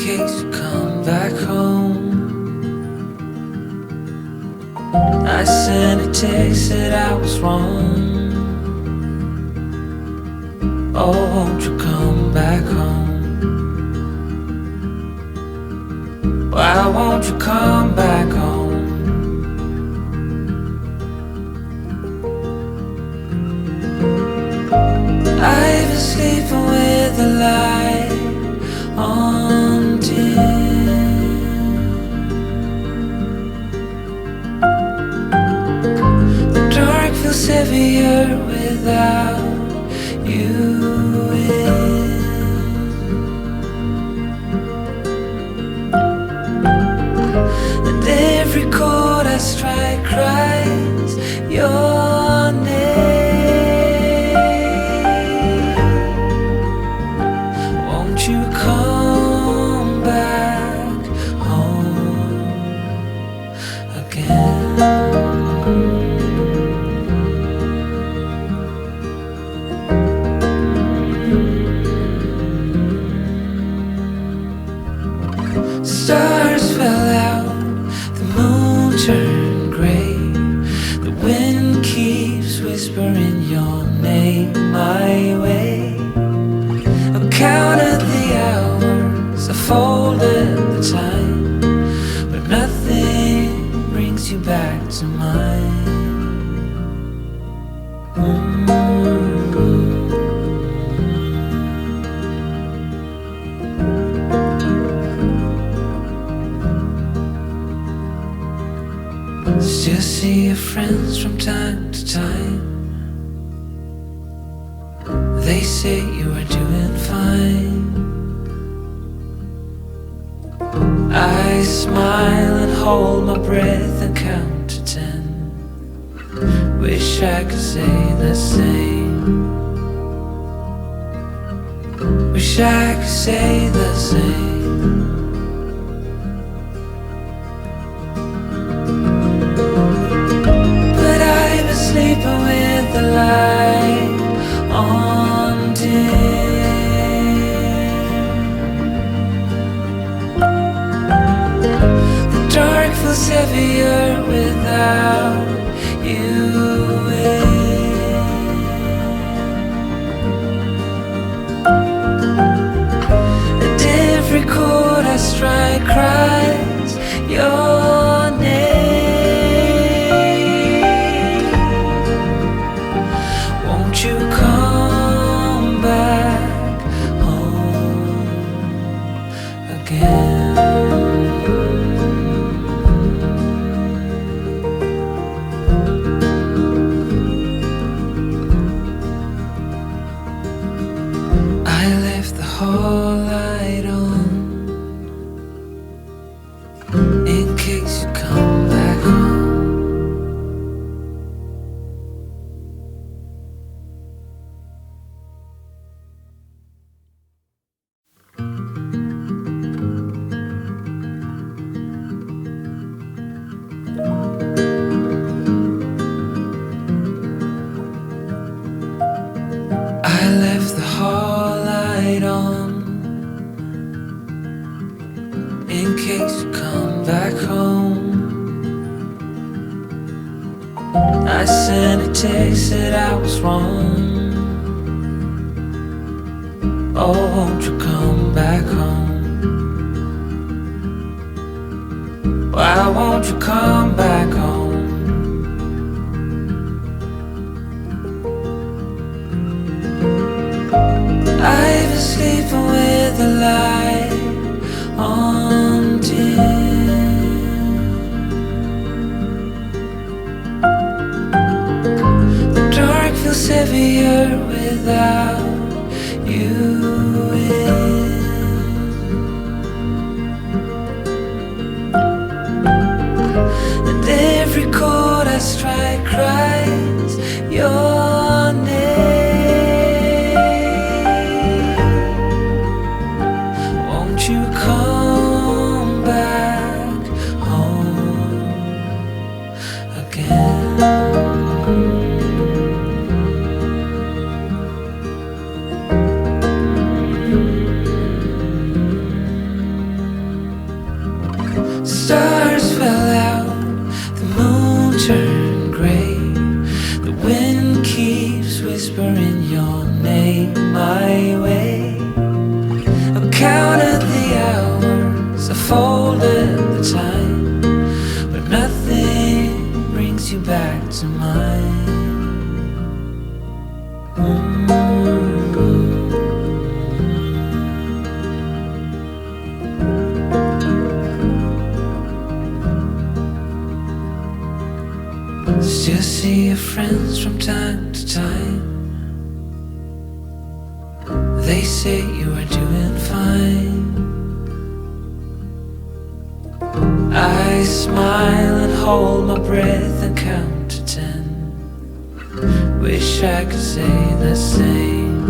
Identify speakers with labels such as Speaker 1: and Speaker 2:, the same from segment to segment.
Speaker 1: case you come back home. I sent a text that I was wrong. Oh, won't you come back home? Why won't you come back home? I've been sleeping with the light on dim. The dark feels heavier without you in. And every chord I strike cries your name. Won't you come back home again? Stars fell out, the moon turned gray. The wind keeps whispering your name my way. I counted the hours, I folded the time, but nothing brings you back to mine. Still see your friends from time to time. They say you are doing fine. I smile and hold my breath and count to 10. Wish I could say the same. Wish I could say the same. Sleeping with the light on dim. The dark feels heavier without you in. And every chord I strike cries your name. You come back home again. I left the hall light on in case you come back home. I sent a text that I was wrong. Oh, won't you come back home? Why won't you come back home? I've been sleeping with the light on dim. The dark feels heavier without you in. And every chord I strike cries your name. Won't you come back home again? see your friends from time to time. They say you are doing fine. I smile and hold my breath and count to 10. Wish I could say the same.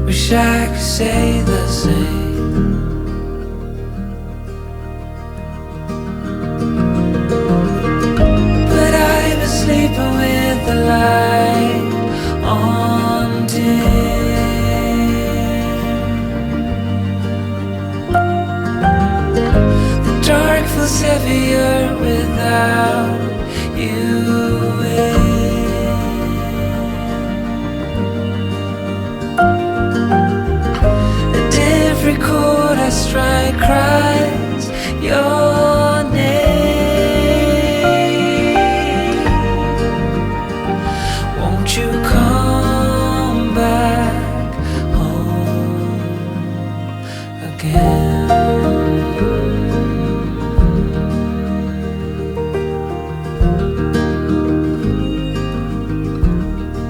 Speaker 1: Wish I could say the same. But I've been sleeping with the light on dim. The dark feels heavier without you in. And every chord I strike cries your name. Won't you come back home again?